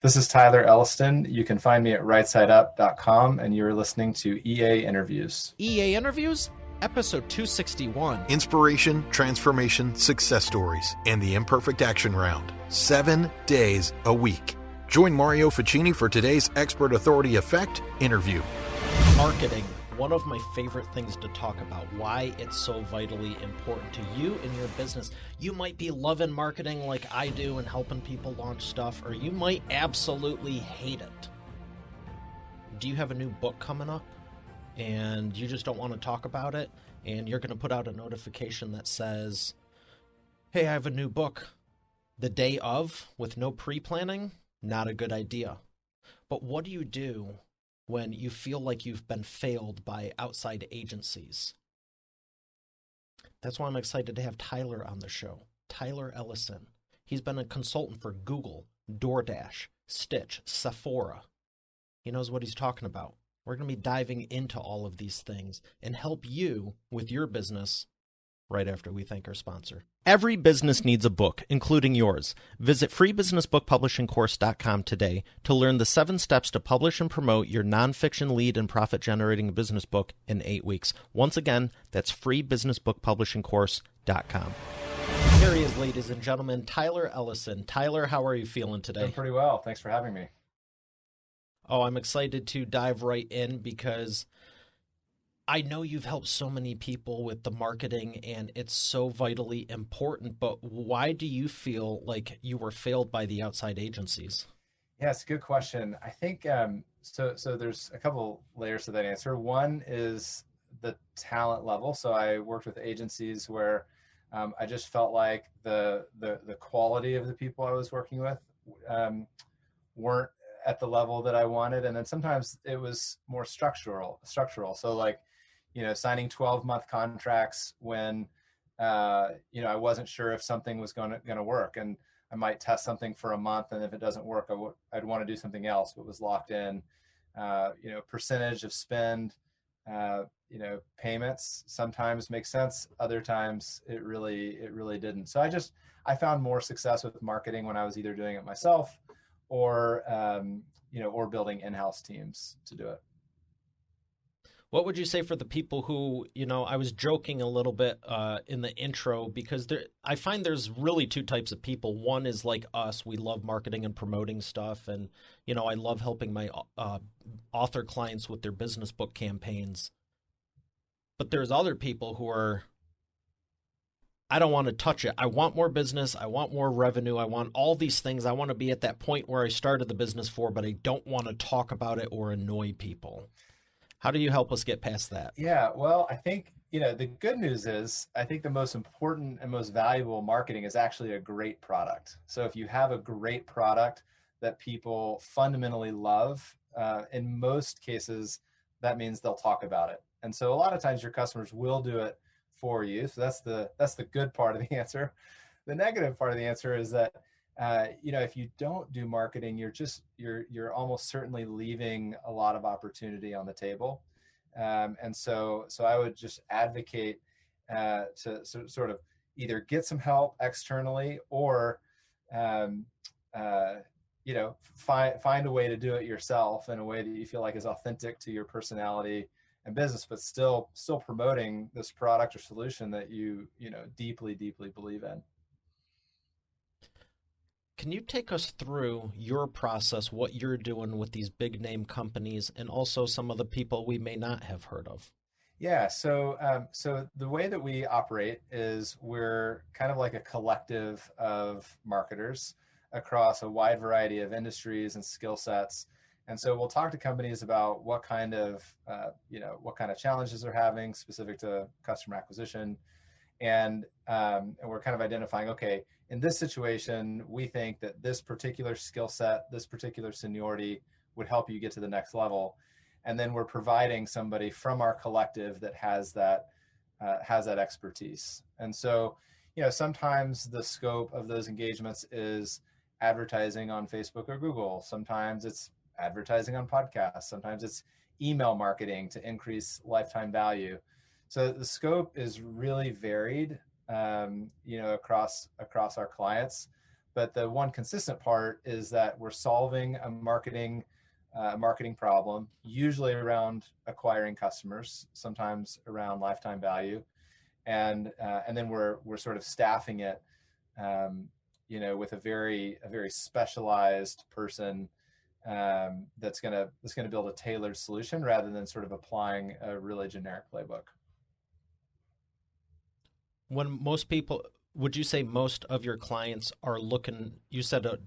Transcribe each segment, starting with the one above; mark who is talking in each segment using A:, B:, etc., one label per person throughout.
A: This is Tyler Elliston. You can find me at rightsideup.com, and you're listening to EA Interviews.
B: EA Interviews, episode 261.
C: Inspiration, transformation, success stories, and the imperfect action round. 7 days a week. Join Mario Ficini for today's Expert Authority Effect interview.
B: Marketing, one of my favorite things to talk about, why it's so vitally important to you and your business. You might be loving marketing like I do and helping people launch stuff, or you might absolutely hate it. Do you have a new book coming up and you just don't want to talk about it, and you're going to put out a notification that says, hey, I have a new book the day of with no pre-planning? Not a good idea. But what do you do when you feel like you've been failed by outside agencies? That's why I'm excited to have Tyler on the show. Tyler Ellison. He's been a consultant for Google, DoorDash, Stitch, Sephora. He knows what he's talking about. We're going to be diving into all of these things and help you with your business right after we thank our sponsor. Every business needs a book, including yours. Visit freebusinessbookpublishingcourse.com today to learn the 7 steps to publish and promote your nonfiction lead and profit-generating business book in 8 weeks. Once again, that's freebusinessbookpublishingcourse.com. Here he is, ladies and gentlemen, Tyler Ellison. Tyler, how are you feeling today?
A: Doing pretty well. Thanks for having me.
B: Oh, I'm excited to dive right in because I know you've helped so many people with the marketing and it's so vitally important, but why do you feel like you were failed by the outside agencies?
A: Yeah, it's a good question. I think so there's a couple layers to that answer. One is the talent level. So I worked with agencies where I just felt like the quality of the people I was working with weren't at the level that I wanted. And then sometimes it was more structural. So like, signing 12-month contracts when, I wasn't sure if something was going to work, and I might test something for a month. And if it doesn't work, I'd want to do something else, but was locked in. Percentage of spend, payments sometimes make sense. Other times it really didn't. So I found more success with marketing when I was either doing it myself or building in-house teams to do it.
B: What would you say for the people who, I was joking a little bit in the intro because I find there's really 2 types of people. One is like us. We love marketing and promoting stuff. And, I love helping my author clients with their business book campaigns. But there's other people who are, I don't want to touch it. I want more business. I want more revenue. I want all these things. I want to be at that point where I started the business for, but I don't want to talk about it or annoy people. How do you help us get past that?
A: Yeah, well, I think, the good news is I think the most important and most valuable marketing is actually a great product. So if you have a great product that people fundamentally love, in most cases, that means they'll talk about it. And so a lot of times your customers will do it for you. So that's the good part of the answer. The negative part of the answer is that if you don't do marketing, you're almost certainly leaving a lot of opportunity on the table. And so I would just advocate to sort of either get some help externally or, find a way to do it yourself in a way that you feel like is authentic to your personality and business, but still promoting this product or solution that you deeply, deeply believe in.
B: Can you take us through your process, what you're doing with these big name companies and also some of the people we may not have heard of?
A: Yeah, so the way that we operate is we're kind of like a collective of marketers across a wide variety of industries and skill sets. And so we'll talk to companies about what kind of challenges they're having specific to customer acquisition. And we're kind of identifying, okay, in this situation, we think that this particular skill set, this particular seniority would help you get to the next level. And then we're providing somebody from our collective that has that expertise. And so, sometimes the scope of those engagements is advertising on Facebook or Google. Sometimes it's advertising on podcasts. Sometimes it's email marketing to increase lifetime value. So the scope is really varied, across our clients. but the one consistent part is that we're solving a marketing problem, usually around acquiring customers, sometimes around lifetime value, and then we're sort of staffing it, with a very specialized person that's gonna build a tailored solution rather than sort of applying a really generic playbook.
B: When most people, would you say most of your clients are looking, you said a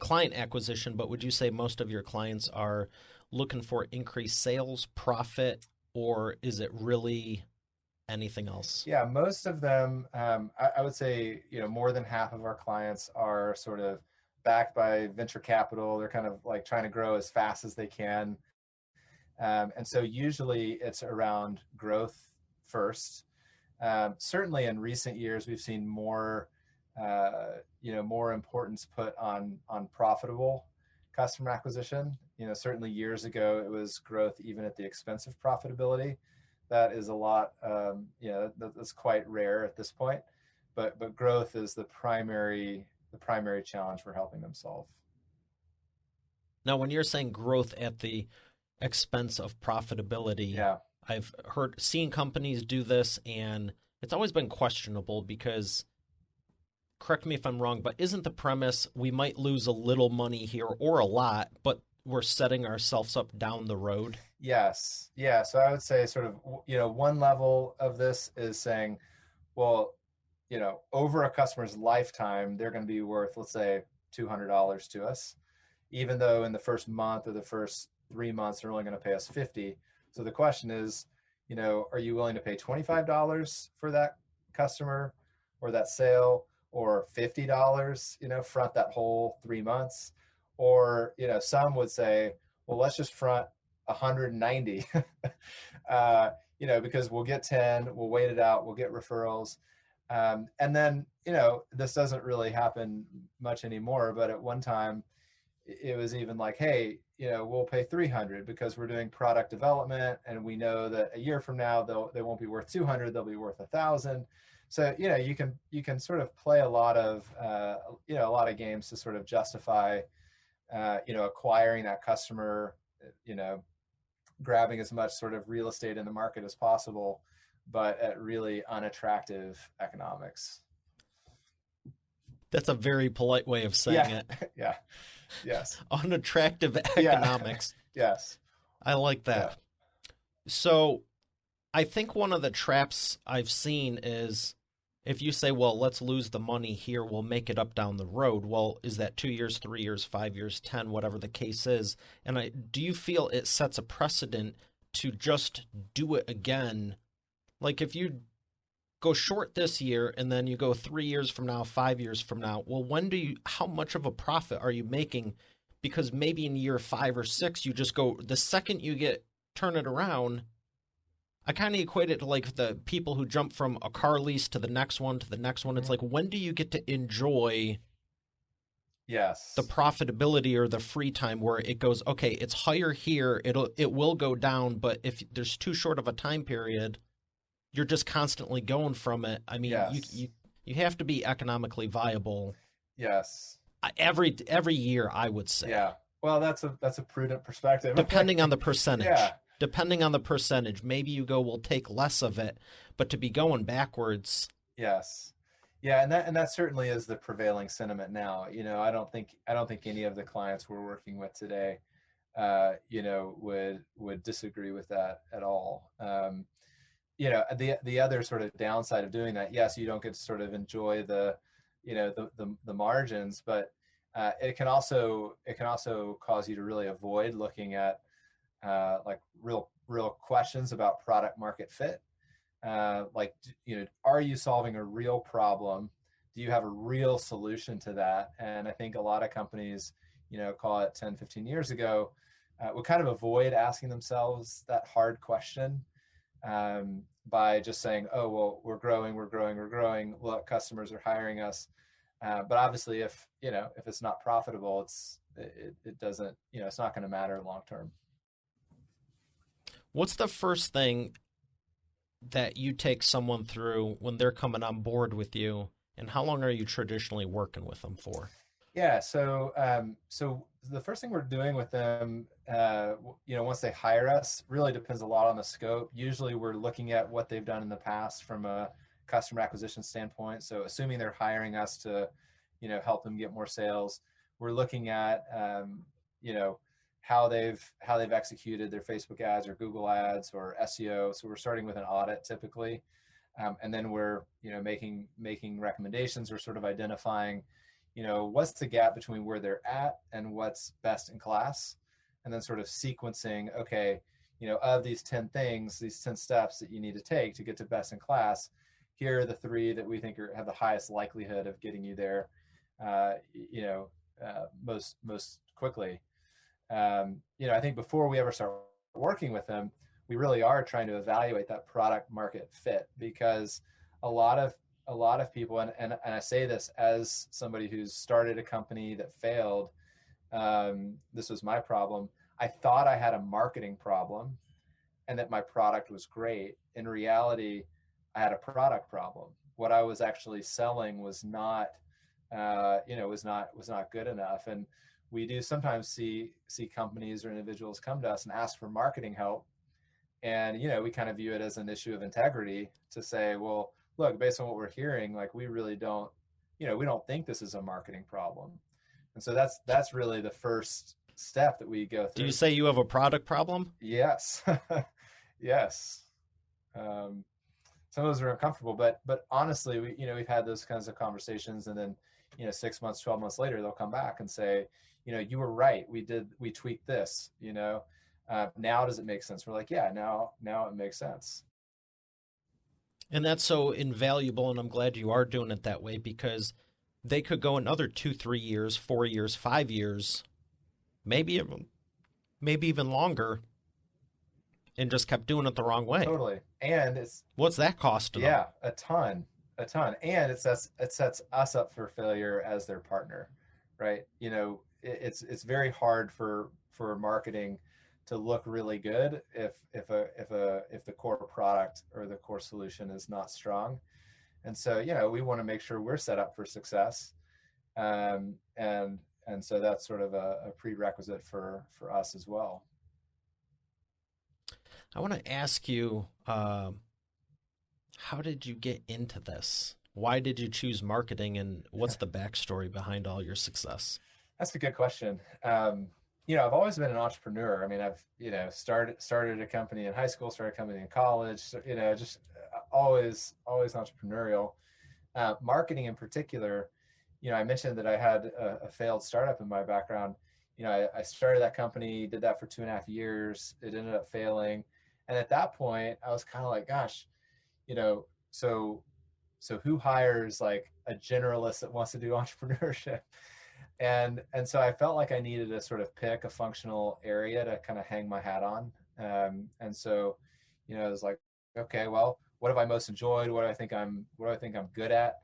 B: client acquisition, but would you say most of your clients are looking for increased sales, profit, or is it really anything else?
A: Yeah, most of them, I would say, more than half of our clients are sort of backed by venture capital. They're kind of like trying to grow as fast as they can. And so usually it's around growth first. Certainly in recent years, we've seen more importance put on profitable customer acquisition. Certainly years ago, it was growth even at the expense of profitability. That is a lot, that's quite rare at this point, but growth is the primary challenge we're helping them solve.
B: Now, when you're saying growth at the expense of profitability,
A: yeah.
B: I've seen companies do this, and it's always been questionable because, correct me if I'm wrong, but isn't the premise we might lose a little money here or a lot, but we're setting ourselves up down the road?
A: Yes. Yeah. So I would say sort of, one level of this is saying, well, over a customer's lifetime, they're going to be worth, let's say, $200 to us, even though in the first month or the first 3 months, they're only going to pay us $50. So the question is, are you willing to pay $25 for that customer or that sale, or $50, front that whole 3 months? Or, some would say, well, let's just front 190, because we'll get 10, we'll wait it out, we'll get referrals. And then, this doesn't really happen much anymore, but at one time it was even like, hey, we'll pay 300 because we're doing product development and we know that a year from now, they won't be worth 200, they'll be worth 1,000. So, you can sort of play a lot of games to sort of justify, acquiring that customer, grabbing as much sort of real estate in the market as possible, but at really unattractive economics.
B: That's a very polite way of saying it.
A: Yeah. Yes.
B: Unattractive economics.
A: Yeah. Yes.
B: I like that.
A: Yeah.
B: So I think one of the traps I've seen is if you say, well, let's lose the money here, we'll make it up down the road. Well, is that 2 years, 3 years, 5 years, 10, whatever the case is? And do you feel it sets a precedent to just do it again? Like if you go short this year and then you go 3 years from now, 5 years from now, well, how much of a profit are you making? Because maybe in year 5 or 6, you just go, the second you turn it around, I kind of equate it to like the people who jump from a car lease to the next one, to the next one. It's like, when do you get to enjoy the profitability or the free time where it goes, okay, it's higher here, it will go down, but if there's too short of a time period, you're just constantly going from it. I mean, you have to be economically viable.
A: Yes.
B: Every year, I would say.
A: Yeah. Well, that's a prudent perspective.
B: Depending on the percentage.
A: Yeah.
B: Depending on the percentage, maybe you go, we'll take less of it, but to be going backwards.
A: Yes. Yeah, and that certainly is the prevailing sentiment now. I don't think any of the clients we're working with today, would disagree with that at all. The other sort of downside of doing that, yes, you don't get to sort of enjoy the margins, but it can also cause you to really avoid looking at like real questions about product market fit. Like, are you solving a real problem? Do you have a real solution to that? And I think a lot of companies, call it 10, 15 years ago, would kind of avoid asking themselves that hard question by just saying, oh, well, we're growing. Look, customers are hiring us. But obviously if it's not profitable, it doesn't, it's not going to matter long-term.
B: What's the first thing that you take someone through when they're coming on board with you, and how long are you traditionally working with them for?
A: Yeah. So the first thing we're doing with them, once they hire us, really depends a lot on the scope. Usually, we're looking at what they've done in the past from a customer acquisition standpoint. So, assuming they're hiring us to, help them get more sales, we're looking at, you know, how they've executed their Facebook ads or Google ads or SEO. So, we're starting with an audit typically, and then we're, making recommendations or sort of identifying what's the gap between where they're at and what's best in class, and then sort of sequencing, okay, of these 10 things, these 10 steps that you need to take to get to best in class, here are the three that we think have the highest likelihood of getting you there, uh, most quickly. I think before we ever start working with them, we really are trying to evaluate that product market fit, because a lot of people, and I say this as somebody who's started a company that failed. This was my problem. I thought I had a marketing problem and that my product was great. In reality, I had a product problem. What I was actually selling was not, was not good enough. And we do sometimes see companies or individuals come to us and ask for marketing help, and we kind of view it as an issue of integrity to say, well, look, based on what we're hearing, like, we really don't, we don't think this is a marketing problem. And so that's really the first step that we go
B: Do you
A: through.
B: say you have a product problem?
A: Yes. Yes. um, some of those are uncomfortable, but honestly, we've had those kinds of conversations, and then 6 months, 12 months later, they'll come back and say, you were right, we tweaked this, now does it make sense? We're like, yeah, now it makes sense.
B: And that's so invaluable, and I'm glad you are doing it that way, because they could go another 2, 3 years, 4 years, 5 years, maybe even longer, and just kept doing it the wrong way.
A: Totally. And it's,
B: What's that cost to them?
A: yeah, a ton. And it sets us up for failure as their partner, right? It's very hard for marketing to look really good if the core product or the core solution is not strong. And so, we want to make sure we're set up for success. And so that's sort of a prerequisite for us as well.
B: I want to ask you, how did you get into this? Why did you choose marketing, and what's the backstory behind all your success?
A: That's a good question. I've always been an entrepreneur. I mean, I've, started a company in high school, started a company in college, so, just always entrepreneurial. Marketing in particular, I mentioned that I had a failed startup in my background. I started that company, did that for 2.5 years. It ended up failing. And at that point, I was kind of like, gosh, so who hires like a generalist that wants to do entrepreneurship? And so I felt like I needed to sort of pick a functional area to kind of hang my hat on. And so, I was like, okay, well, what have I most enjoyed? What do I think I'm good at?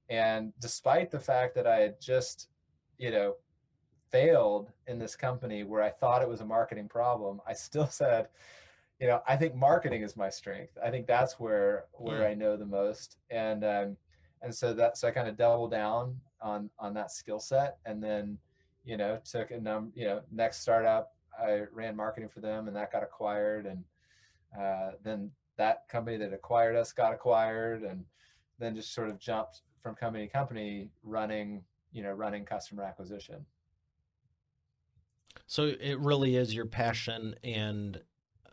A: And despite the fact that I had just, you know, failed in this company where I thought it was a marketing problem, I still said, I think marketing is my strength. I think that's where I know the most. And so I kind of doubled down on that skill set, and then took next startup, I ran marketing for them, and that got acquired, and then that company that acquired us got acquired, and then just sort of jumped from company to company running customer acquisition.
B: So it really is your passion, and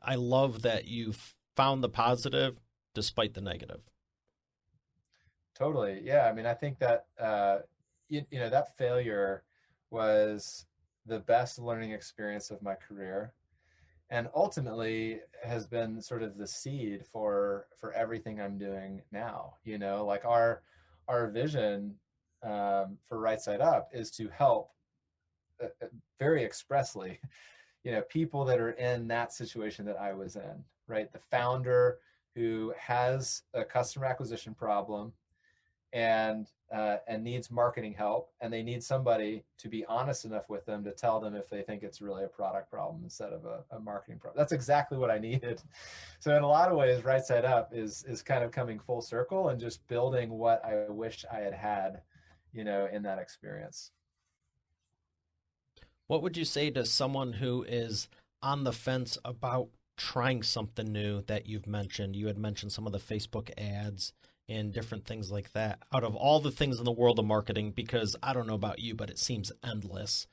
B: I love that you've found the positive despite the negative.
A: Totally. Yeah. I mean, I think that, that failure was the best learning experience of my career, and ultimately has been sort of the seed for everything I'm doing now. Like our vision, for Right Side Up is to help, very expressly, people that are in that situation that I was in, right? The founder who has a customer acquisition problem, and needs marketing help, and they need somebody to be honest enough with them to tell them if they think it's really a product problem instead of a marketing problem. That's exactly what I needed. So in a lot of ways, Right Side Up is kind of coming full circle and just building what I wish I had in that experience.
B: What would you say to someone who is on the fence about trying something new that you've mentioned? You had mentioned some of the Facebook ads and different things like that. Out of all the things in the world of marketing, because I don't know about you, but it seems endless.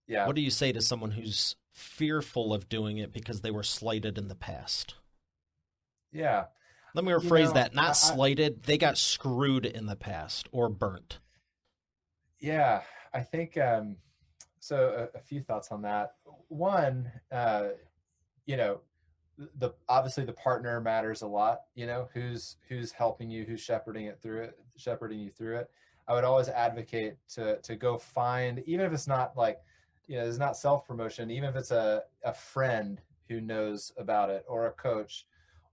A: Yeah.
B: What do you say to someone who's fearful of doing it because they were slighted in the past?
A: Yeah.
B: Let me
A: You
B: rephrase
A: know,
B: that. Not slighted, they got screwed in the past or burnt.
A: yeah, I think so. A few thoughts on that. One, you know, the obviously the partner matters a lot. You know, who's helping you, who's shepherding you through it. I would always advocate to go find, even if it's not like, it's not self promotion, even if it's a friend who knows about it, or a coach,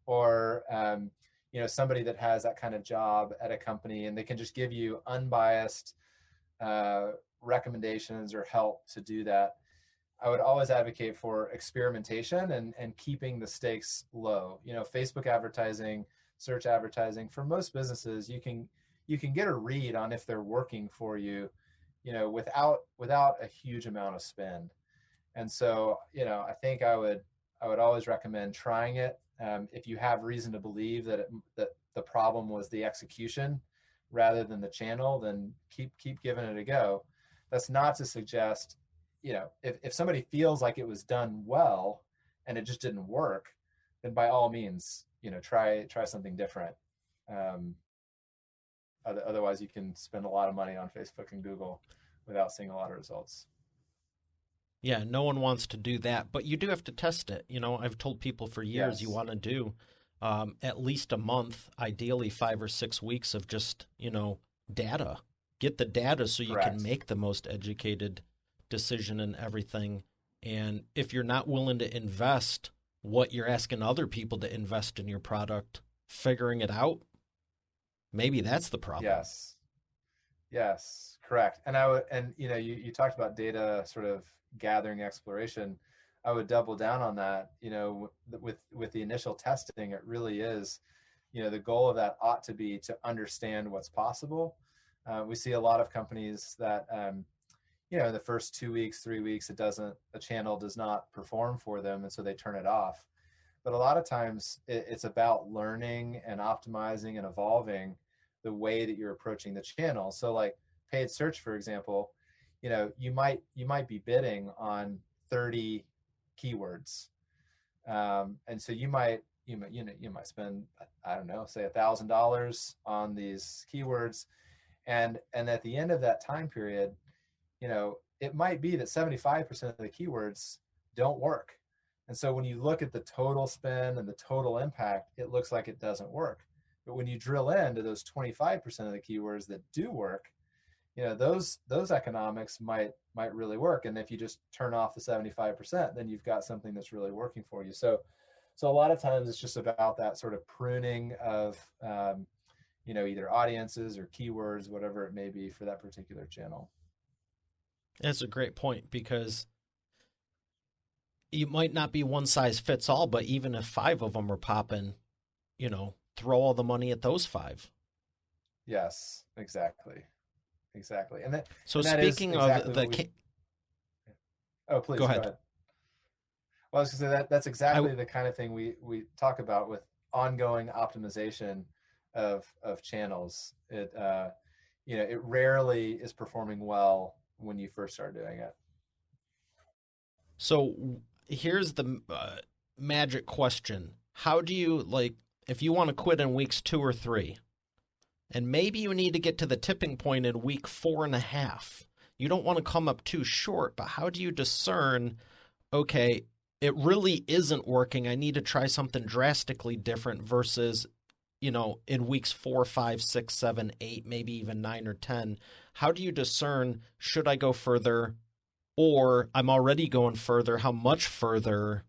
A: or somebody that has that kind of job at a company, and they can just give you unbiased uh, recommendations or help to do that. I would always advocate for experimentation and keeping the stakes low. Facebook advertising, search advertising, for most businesses, you can get a read on if they're working for you, without a huge amount of spend. And so, I think I would always recommend trying it. If you have reason to believe that the problem was the execution rather than the channel, then keep giving it a go. That's not to suggest, if somebody feels like it was done well and it just didn't work, then by all means, try something different. Um, Otherwise, you can spend a lot of money on Facebook and Google without seeing a lot of results.
B: Yeah, no one wants to do that, but you do have to test it. I've told people for years you
A: Yes,
B: want to do at least a month, ideally 5 or 6 weeks of just, data. Get the data so you can
A: correct.
B: make the most educated decision and everything. And if you're not willing to invest what you're asking other people to invest in your product, figuring it out, maybe that's the problem.
A: Yes, yes, correct. And you talked about data sort of gathering exploration. I would double down on that. With the initial testing, it really is, the goal of that ought to be to understand what's possible. We see a lot of companies that, in the first 2 weeks, 3 weeks, a channel does not perform for them, and so they turn it off. But a lot of times it's about learning and optimizing and evolving the way that you're approaching the channel. So like paid search, for example, you might be bidding on 30 keywords. And so you might spend, I don't know, say $1,000 on these keywords. And at the end of that time period, it might be that 75% of the keywords don't work. And so when you look at the total spend and the total impact, it looks like it doesn't work. But when you drill into those 25% of the keywords that do work, those economics might really work. And if you just turn off the 75%, then you've got something that's really working for you. So a lot of times it's just about that sort of pruning of either audiences or keywords, whatever it may be for that particular channel.
B: That's a great point because you might not be one size fits all, but even if 5 of them are popping, throw all the money at those 5.
A: Yes, exactly.
B: So
A: And that is
B: speaking of
A: exactly
B: the,
A: what we. Oh,
B: go
A: please go
B: ahead.
A: ahead. Well, I was going to say that's
B: I
A: exactly the kind of thing we talk about with ongoing optimization of channels. It rarely is performing well when you first start doing it.
B: so here's the magic question: how do you if you want to quit in weeks 2 or 3, and maybe you need to get to the tipping point in week 4.5? You don't want to come up too short, but how do you discern? Okay, it really isn't working. I need to try something drastically different versus, in weeks 4, 5, 6, 7, 8, maybe even 9 or 10. How do you discern, should I go further, or I'm already going further? How much further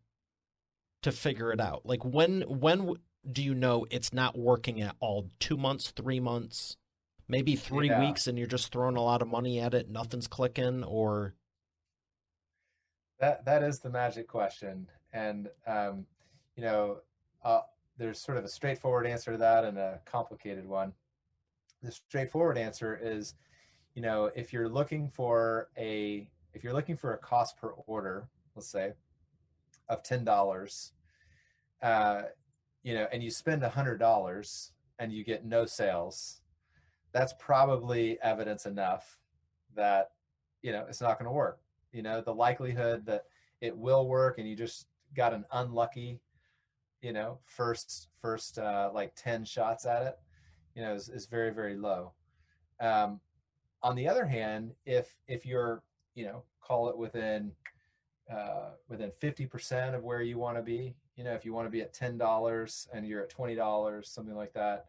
B: to figure it out? Like when do you know it's not working at all? 2 months, 3 months, maybe three
A: Yeah,
B: weeks, and you're just throwing a lot of money at it, nothing's clicking, or
A: that is the magic question. And you know, uh, there's sort of a straightforward answer to that and a complicated one. The straightforward answer is, if you're looking for a if you're looking for a cost per order, let's say of $10, and you spend $100 and you get no sales, that's probably evidence enough that, it's not going to work. The likelihood that it will work and you just got an unlucky, first like 10 shots at it, is very, very low. On the other hand, if you're, call it within 50% of where you want to be, if you want to be at $10 and you're at $20, something like that,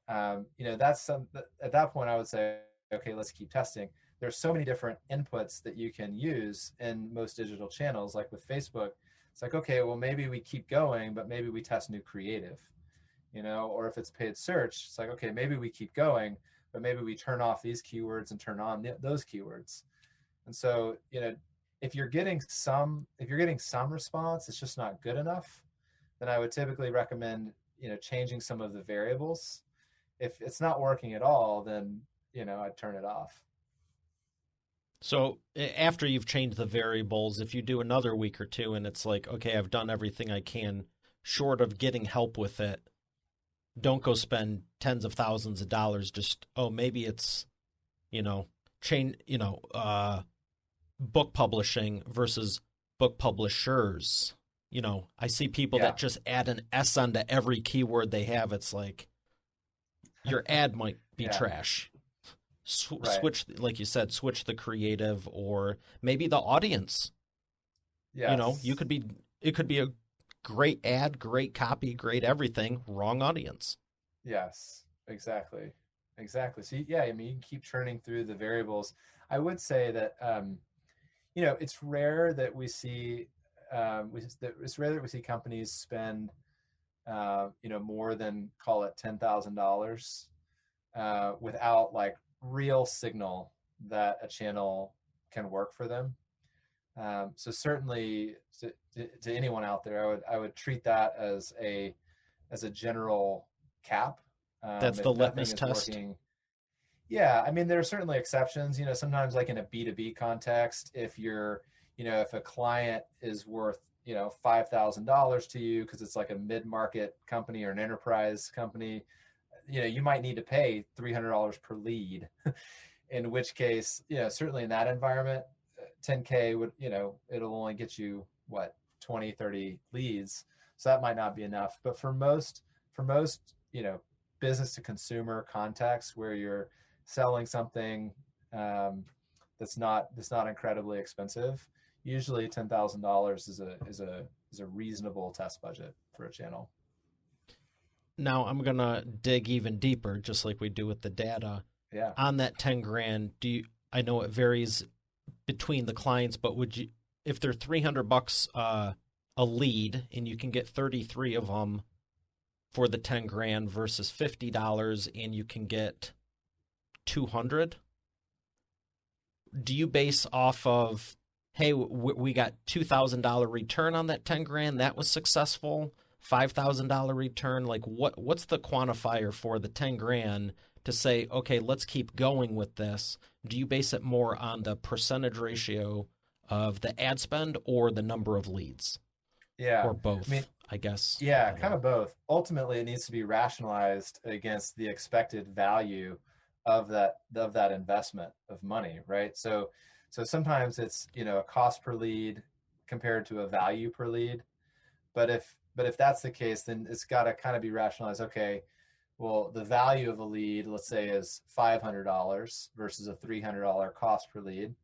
A: that's at that point I would say, okay, let's keep testing. There's so many different inputs that you can use in most digital channels, like with Facebook. It's like, okay, well, maybe we keep going, but maybe we test new creative, or if it's paid search, it's like, okay, maybe we keep going, but maybe we turn off these keywords and turn on those keywords. And so, if you're getting some response, it's just not good enough, then I would typically recommend, changing some of the variables. If it's not working at all, then, I'd turn it off.
B: So after you've changed the variables, if you do another week or two and it's like, okay, I've done everything I can short of getting help with it, don't go spend tens of thousands of dollars. Just, maybe it's, book publishing versus book publishers. I see people that just add an S onto every keyword they have. It's like your ad might be trash. Switch, like you said, switch the creative, or maybe the audience.
A: Yes.
B: It could be a great ad, great copy, great everything, wrong audience.
A: Yes, exactly. So you can keep churning through the variables. I would say that, it's rare that we see, companies spend, more than, call it $10,000, without like real signal that a channel can work for them. So certainly to anyone out there, I would treat that as a general cap.
B: That's the litmus test.
A: Working, yeah, there are certainly exceptions. Sometimes like in a B2B context, if a client is worth, $5,000 to you because it's like a mid-market company or an enterprise company, you might need to pay $300 per lead, in which case, certainly in that environment, 10K would, it'll only get you 20, 30 leads. So that might not be enough. But for most, business to consumer contexts where you're selling something that's not incredibly expensive, usually $10,000 is a reasonable test budget for a channel.
B: Now I'm gonna dig even deeper, just like we do with the data.
A: Yeah.
B: On that 10 grand, I know it varies between the clients, but if they're $300 a lead and you can get 33 of them for the 10 grand versus $50 and you can get 200, do you base off of, hey, we got $2,000 return on that 10 grand, that was successful, $5,000 return? Like what's the quantifier for the 10 grand to say, okay, let's keep going with this? Do you base it more on the percentage ratio of the ad spend or the number of leads?
A: Yeah.
B: Or both, I guess.
A: Yeah, kind of both. Ultimately, it needs to be rationalized against the expected value of that investment of money, right? So sometimes it's, a cost per lead compared to a value per lead. But if that's the case, then it's got to kind of be rationalized. Okay, well, the value of a lead, let's say, is $500 versus a $300 cost per lead.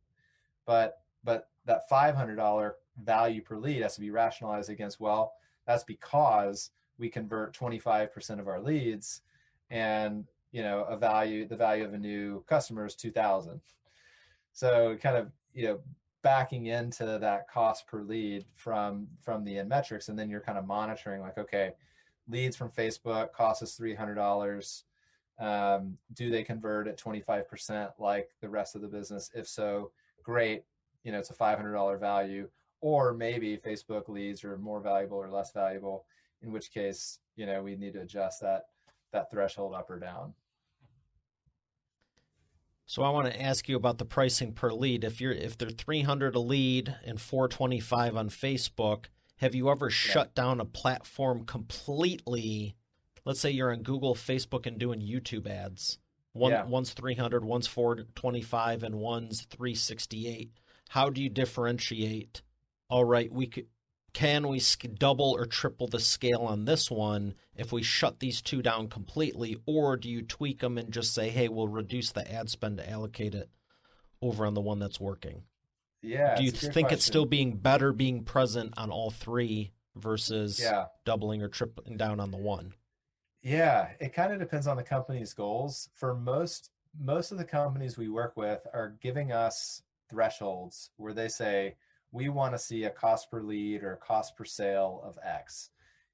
A: But that $500 value per lead has to be rationalized against, well, that's because we convert 25% of our leads, and the value of a new customer is $2,000. So kind of backing into that cost per lead from the end metrics, and then you're kind of monitoring like, okay, leads from Facebook cost us $300. Do they convert at 25% like the rest of the business? If so, great. It's a $500 value. Or maybe Facebook leads are more valuable or less valuable, in which case, we need to adjust that threshold up or down.
B: So I want to ask you about the pricing per lead. If they're 300 a lead and 425 on Facebook, have you ever
A: Yeah.
B: shut down a platform completely? Let's say you're on Google, Facebook, and doing YouTube ads.
A: Yeah.
B: One's 300, one's 425, and one's 368. How do you differentiate? All right, can we double or triple the scale on this one if we shut these two down completely, or do you tweak them and just say, hey, we'll reduce the ad spend to allocate it over on the one that's working?
A: Yeah,
B: Do you
A: it's a good
B: think it's still
A: question.
B: being better being present on all three versus
A: Yeah.
B: doubling or tripling down on the one?
A: Yeah, it kind of depends on the company's goals. For most of the companies we work with are giving us thresholds where they say we want to see a cost per lead or a cost per sale of X.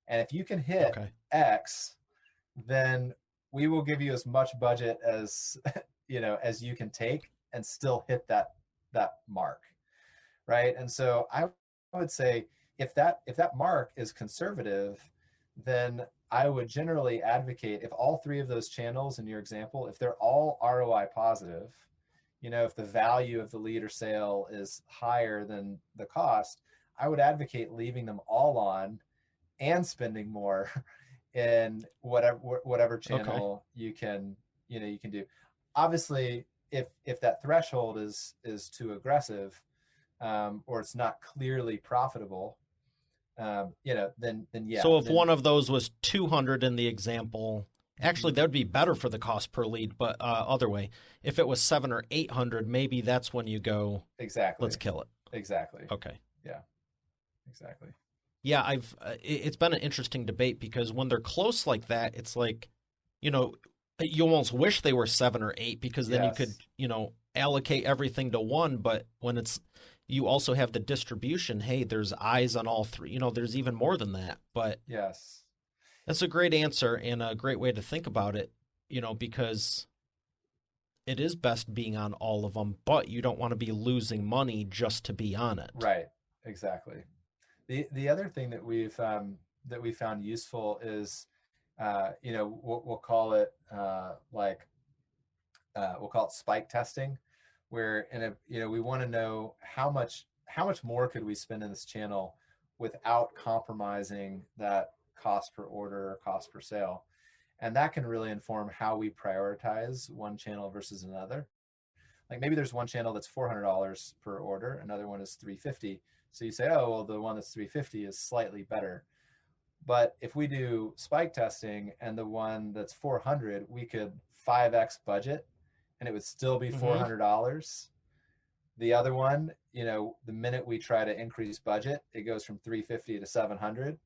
A: And if you can hit
B: Okay.
A: X, then we will give you as much budget as as you can take and still hit that mark, right? And so I would say if that mark is conservative, then I would generally advocate if all three of those channels in your example, if they're all ROI positive, if the value of the lead or sale is higher than the cost, I would advocate leaving them all on and spending more in whatever
B: Okay.
A: channel you can do. Obviously, if that threshold is too aggressive, or it's not clearly profitable, then yeah,
B: So if
A: then
B: one of those was 200 in the example, actually that would be better for the cost per lead, but other way, if it was 7 or 800, maybe that's when you go, let's
A: exactly,
B: kill it.
A: exactly,
B: Okay.
A: yeah, exactly,
B: Yeah, it's been an interesting debate because when they're close like that, it's like, you know, you almost wish they were 7 or 8 because then you could,
A: yes,
B: allocate everything to one, but when it's you also have the distribution, hey, there's eyes on all three. There's even more than that. But
A: yes,
B: that's a great answer and a great way to think about it, because it is best being on all of them, but you don't want to be losing money just to be on it.
A: right, exactly. The other thing that we found useful is, we'll call it we'll call it spike testing, where we want to know how much more could we spend in this channel without compromising that cost per order or cost per sale, and that can really inform how we prioritize one channel versus another. Like maybe there's one channel that's $400 per order, another one is 350. So you say, oh well, the one that's 350 is slightly better. But if we do spike testing and the one that's 400, we could 5x budget and it would still be
B: Mm-hmm.
A: $400. The other one, the minute we try to increase budget, it goes from 350 to 700.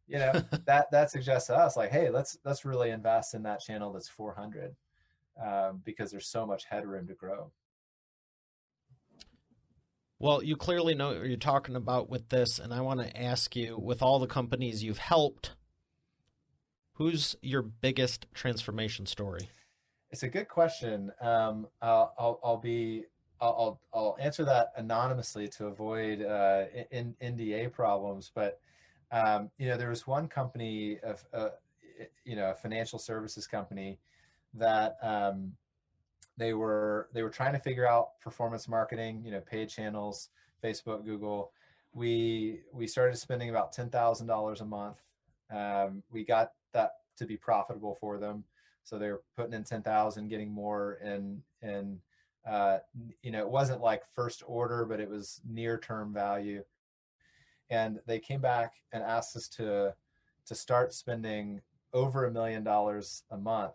A: That suggests to us like, hey, let's really invest in that channel that's 400, because there's so much headroom to grow.
B: Well, you clearly know what you're talking about with this, and I want to ask you, with all the companies you've helped, who's your biggest transformation story?
A: It's a good question. I'll answer that anonymously to avoid NDA problems. But there was one company of a financial services company that they were trying to figure out performance marketing, paid channels, Facebook, Google. We started spending about $10,000 a month. We got that to be profitable for them, so they were putting in 10,000, getting more, and it wasn't like first order, but it was near term value. And they came back and asked us to start spending over $1 million a month,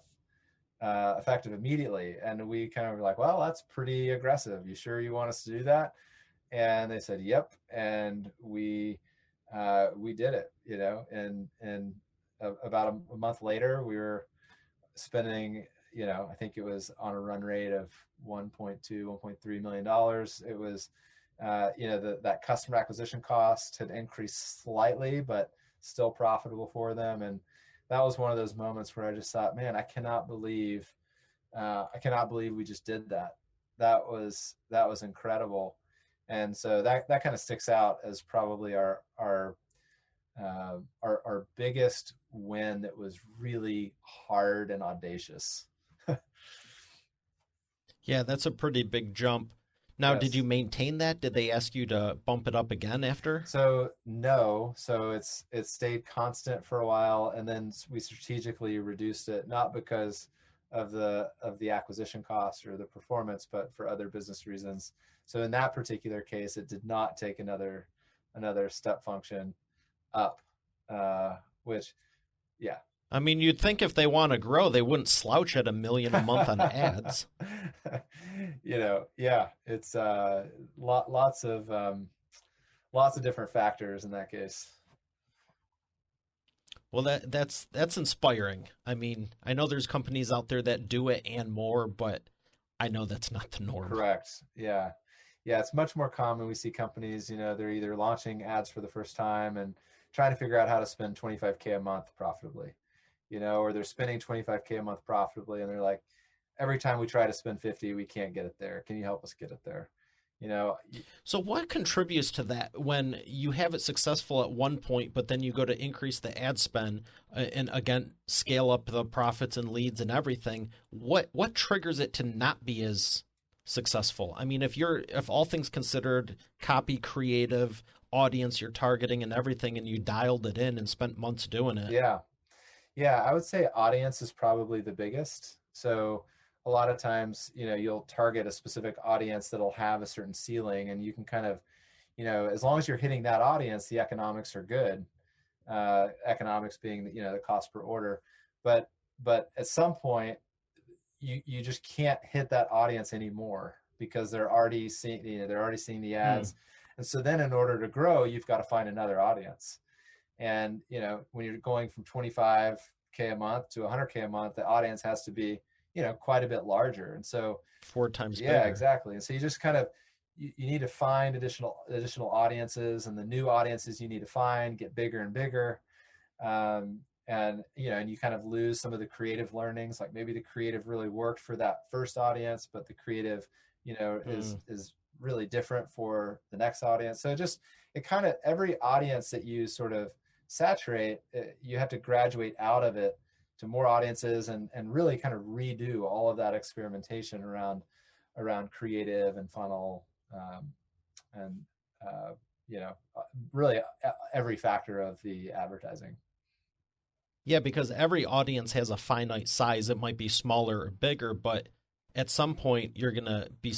A: effective immediately. And we kind of were like, well, that's pretty aggressive. You sure you want us to do that? And they said, yep. And we did it, and about a month later, we were spending, I think it was on a run rate of 1.2, $1.3 million. It was, that customer acquisition cost had increased slightly, but still profitable for them. And that was one of those moments where I just thought, man, I cannot believe we just did that. That was incredible. And so that kind of sticks out as probably our biggest win that was really hard and audacious.
B: Yeah, that's a pretty big jump. Now, did you
A: Yes.
B: maintain that? Did they ask you to bump it up again after?
A: So no, so it stayed constant for a while, and then we strategically reduced it, not because of the acquisition cost or the performance, but for other business reasons. So in that particular case, it did not take another step function up, which yeah.
B: I mean, you'd think if they want to grow, they wouldn't slouch at 1 million a month on ads.
A: Yeah, it's lots of different factors in that case.
B: Well, that's inspiring. I mean, I know there's companies out there that do it and more, but I know that's not the norm.
A: Correct. Yeah. Yeah, it's much more common. We see companies, they're either launching ads for the first time and trying to figure out how to spend 25K a month profitably, or they're spending 25K a month profitably and they're like, every time we try to spend 50, we can't get it there. Can you help us get it there? You know,
B: So what contributes to that when you have it successful at one point, but then you go to increase the ad spend and again scale up the profits and leads and everything? What triggers it to not be as successful? I mean, if all things considered, copy, creative, audience you're targeting and everything, and you dialed it in and spent months doing it.
A: yeah. Yeah, I would say audience is probably the biggest. So a lot of times, you'll target a specific audience that'll have a certain ceiling, and you can kind of, as long as you're hitting that audience, the economics are good. Economics being, the cost per order. But at some point, you just can't hit that audience anymore because they're already seeing the
B: Hmm.
A: ads. And so then in order to grow, you've got to find another audience. And when you're going from 25K a month to 100K a month, the audience has to be quite a bit larger. And so
B: 4 times
A: yeah,
B: bigger.
A: exactly. And so you just kind of you need to find additional audiences, and the new audiences you need to find get bigger and bigger. And you kind of lose some of the creative learnings, like maybe the creative really worked for that first audience, but the creative
B: Hmm.
A: is really different for the next audience. So it kind of, every audience that you sort of saturate, you have to graduate out of it to more audiences, and really kind of redo all of that experimentation around creative and funnel, and uh, you know really every factor of the advertising.
B: Yeah, because every audience has a finite size. It might be smaller or bigger, but at some point you're gonna be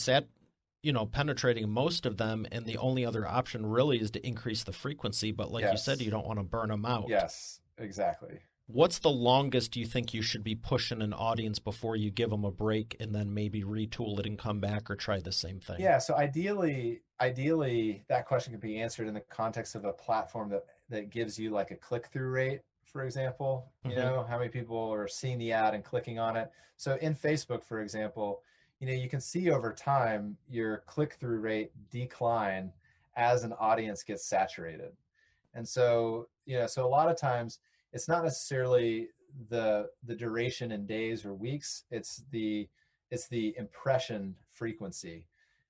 B: penetrating most of them, and the only other option really is to increase the frequency. But like you said,
A: Yes.
B: you don't want to burn them out.
A: Yes, exactly.
B: What's the longest you think you should be pushing an audience before you give them a break and then maybe retool it and come back or try the same thing?
A: Yeah, so ideally that question could be answered in the context of a platform that gives you like a click-through rate, for example.
B: Hmm.
A: How many people are seeing the ad and clicking on it. So in Facebook, for example, you can see over time your click-through rate decline as an audience gets saturated. And so, so a lot of times it's not necessarily the duration in days or weeks, it's the impression frequency.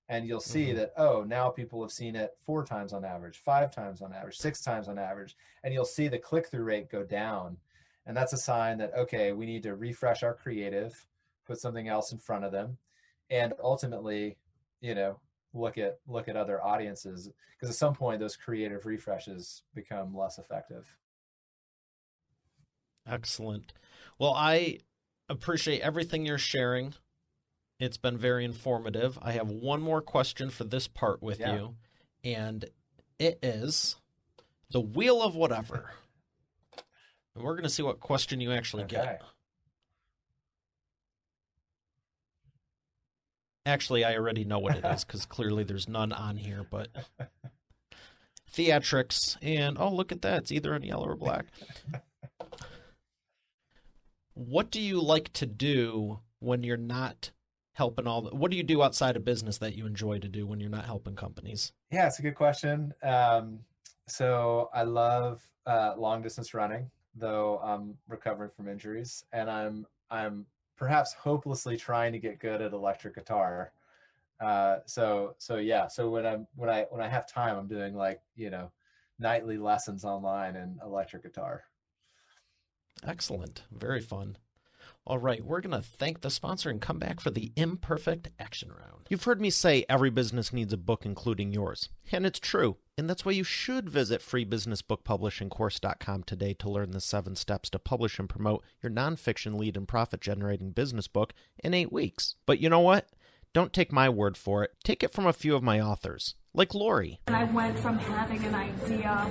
A: And you'll see
B: Hmm.
A: that, oh, now people have seen it 4 times on average, 5 times on average, 6 times on average, and you'll see the click-through rate go down. And that's a sign that, okay, we need to refresh our creative, put something else in front of them, and ultimately, you know look at other audiences, because at some point those creative refreshes become less effective.
B: Excellent. Well, I appreciate everything you're sharing. It's been very informative. I have one more question for this part with
A: Yeah.
B: you, and it is the wheel of whatever. And we're going to see what question you actually get.
A: Okay.
B: Actually, I already know what it is because clearly there's none on here, but theatrics, and oh, look at that. It's either in yellow or black. What do you like to do when you're not helping what do you do outside of business that you enjoy to do when you're not helping companies?
A: Yeah, it's a good question. So I love long distance running, though I'm recovering from injuries, and I'm perhaps hopelessly trying to get good at electric guitar. So yeah. So when I have time, I'm doing like nightly lessons online in electric guitar.
B: Excellent. Very fun. All right, we're going to thank the sponsor and come back for the imperfect action round. You've heard me say every business needs a book, including yours. And it's true. And that's why you should visit freebusinessbookpublishingcourse.com today to learn the 7 steps to publish and promote your nonfiction lead and profit-generating business book in 8 weeks. But you know what? Don't take my word for it. Take it from a few of my authors, like Lori.
D: And I went from having an idea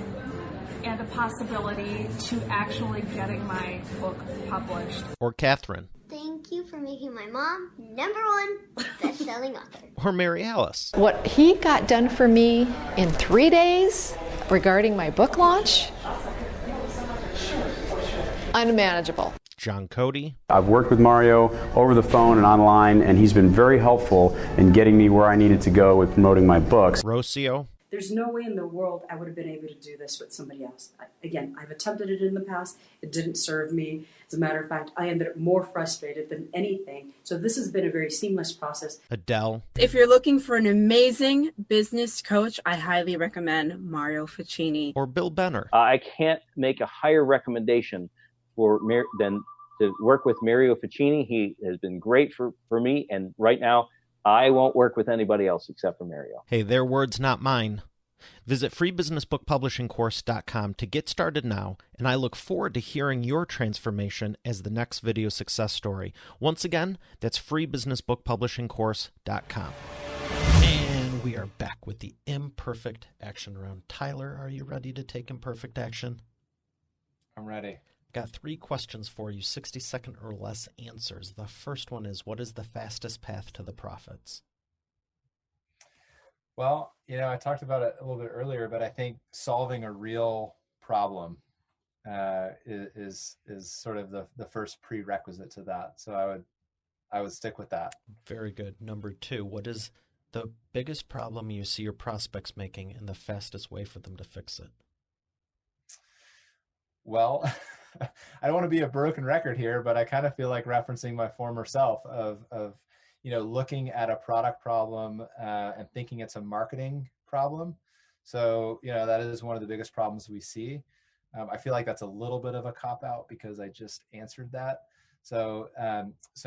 D: and a possibility to actually getting my book published.
B: Or Catherine.
E: Thank you for making my mom #1 best-selling author.
B: Or Mary Alice.
F: What he got done for me in 3 days regarding my book launch, unmanageable.
B: John Cody.
G: I've worked with Mario over the phone and online, and he's been very helpful in getting me where I needed to go with promoting my books.
B: Rocio.
H: There's no way in the world I would have been able to do this with somebody else. Again, I've attempted it in the past. It didn't serve me. As a matter of fact, I ended up more frustrated than anything. So this has been a very seamless process.
B: Adele.
I: If you're looking for an amazing business coach, I highly recommend Mario Ficini.
B: Or Bill Benner.
J: I can't make a higher recommendation than to work with Mario Ficini. He has been great for me, and right now, I won't work with anybody else except for Mario.
B: Hey, their words, not mine. Visit freebusinessbookpublishingcourse.com to get started now, and I look forward to hearing your transformation as the next video success story. Once again, that's freebusinessbookpublishingcourse.com. And we are back with the imperfect action round. Tyler, are you ready to take imperfect action?
A: I'm ready.
B: Got 3 questions for you, 60-second or less answers. The first one is, what is the fastest path to the profits?
A: Well, I talked about it a little bit earlier, but I think solving a real problem is sort of the first prerequisite to that. So I would stick with that.
B: Very good. Number 2, what is the biggest problem you see your prospects making and the fastest way for them to fix it?
A: Well, I don't want to be a broken record here, but I kind of feel like referencing my former self of looking at a product problem and thinking it's a marketing problem. So, that is one of the biggest problems we see. I feel like that's a little bit of a cop-out because I just answered that. So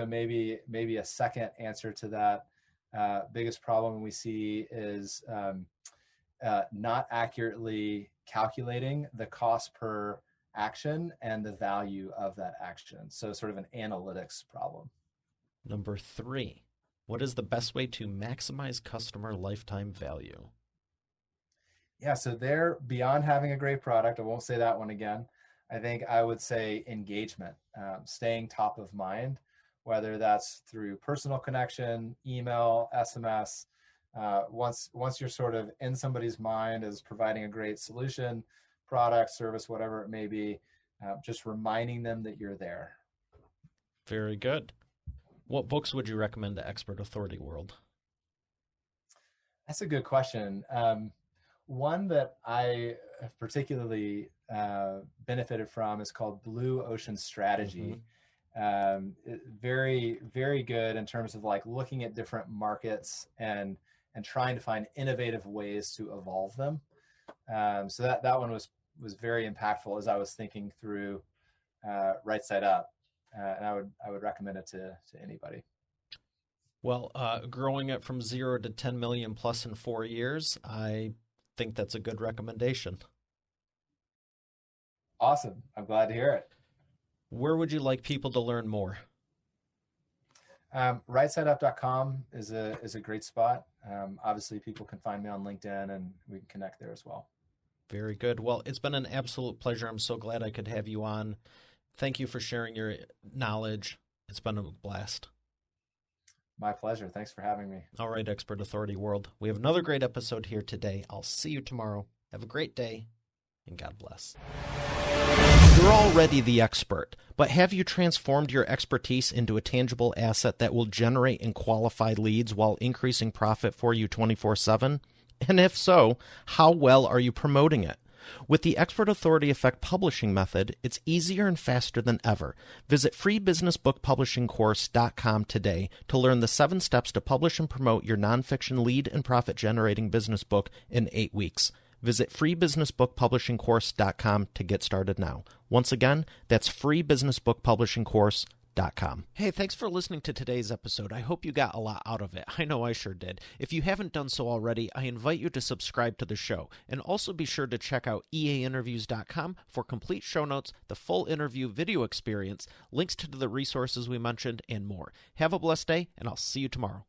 A: maybe a second answer to that biggest problem we see is not accurately calculating the cost per action and the value of that action. So sort of an analytics problem.
B: Number 3, what is the best way to maximize customer lifetime value?
A: Yeah, so there, beyond having a great product, I won't say that one again. I think I would say engagement, staying top of mind, whether that's through personal connection, email, SMS. Once you're sort of in somebody's mind as providing a great solution, product, service, whatever it may be, just reminding them that you're there.
B: Very good. What books would you recommend to Expert Authority World?
A: That's a good question. One that I have particularly benefited from is called Blue Ocean Strategy. Very, very good in terms of like looking at different markets and trying to find innovative ways to evolve them. So that one was very impactful as I was thinking through Right Side Up, and I would recommend it to anybody.
B: Well, growing it from 0 to 10 million plus in 4 years, I think that's a good recommendation.
A: Awesome. I'm glad to hear it.
B: Where would you like people to learn more?
A: RightSideUp.com is a great spot. Obviously, people can find me on LinkedIn, and we can connect there as well.
B: Very good. Well, it's been an absolute pleasure. I'm so glad I could have you on. Thank you for sharing your knowledge. It's been a blast.
A: My pleasure. Thanks for having me.
B: All right, Expert Authority World. We have another great episode here today. I'll see you tomorrow. Have a great day, and God bless. You're already the expert, but have you transformed your expertise into a tangible asset that will generate and qualify leads while increasing profit for you 24/7? And if so, how well are you promoting it? With the Expert Authority Effect publishing method, it's easier and faster than ever. Visit freebusinessbookpublishingcourse.com today to learn the 7 steps to publish and promote your nonfiction lead and profit-generating business book in 8 weeks. Visit freebusinessbookpublishingcourse.com to get started now. Once again, that's freebusinessbookpublishingcourse.com. eainterviews.com. Hey, thanks for listening to today's episode. I hope you got a lot out of it. I know I sure did. If you haven't done so already, I invite you to subscribe to the show. And also be sure to check out eainterviews.com for complete show notes, the full interview video experience, links to the resources we mentioned, and more. Have a blessed day, and I'll see you tomorrow.